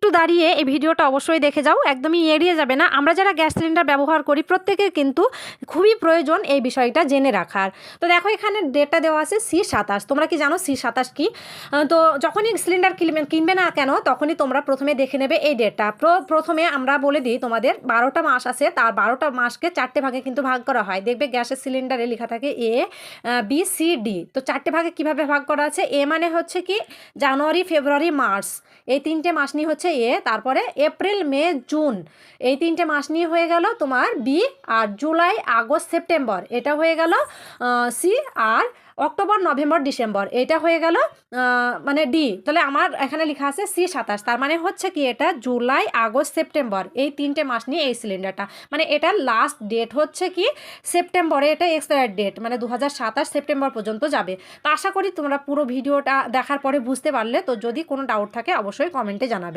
একটু দাঁড়িয়ে এই ভিডিওটা অবশ্যই দেখে যাও, একদমই এড়িয়ে যাবে না। আমরা যারা গ্যাস সিলিন্ডার ব্যবহার করি প্রত্যেকের কিন্তু খুবই প্রয়োজন এই বিষয়টা জেনে রাখার। তো দেখো এখানে ডেটটা দেওয়া আছে C27। তোমরা কি জানো C27 কি? তো যখনই সিলিন্ডার কিনবে না কেন তখনই তোমরা প্রথমে দেখে নেবে এই ডেটটা। প্রথমে আমরা বলে দিই তোমাদের 12টা মাস আছে, তার 12টা মাসকে 4টে ভাগে কিন্তু ভাগ করা হয়। দেখবে গ্যাসের সিলিন্ডারে লেখা থাকে A, B, C, D। তো 4টে ভাগে কিভাবে ভাগ করা আছে? এ মানে হচ্ছে কি জানুয়ারি, ফেব্রুয়ারি, মার্চ, এই 3টে মাস নিয়ে হচ্ছে এ। তারপরে এপ্রিল, মে, জুন, এই 3টে মাস নিয়ে হয়ে গেল তোমার বি। আর জুলাই, আগস্ট, সেপ্টেম্বর এটা হয়ে গেল সি। আর অক্টোবর, নভেম্বর, ডিসেম্বর এটা হয়ে গেল মানে ডি। তাহলে আমার এখানে লেখা আছে C27। তার মানে হচ্ছে কি এটা জুলাই, আগস্ট, সেপ্টেম্বর এই 3টে মাস নিয়ে এই সিলিন্ডারটা, মানে এটার লাস্ট ডেট হচ্ছে কি সেপ্টেম্বরে, এটা এক্সপায়ার ডেট, মানে 2027 সেপ্টেম্বর পর্যন্ত যাবে। তো আশা করি তোমরা পুরো ভিডিওটা দেখার পরে বুঝতে পারলে। তো যদি কোনো ডাউট থাকে অবশ্যই কমেন্টে জানাবে।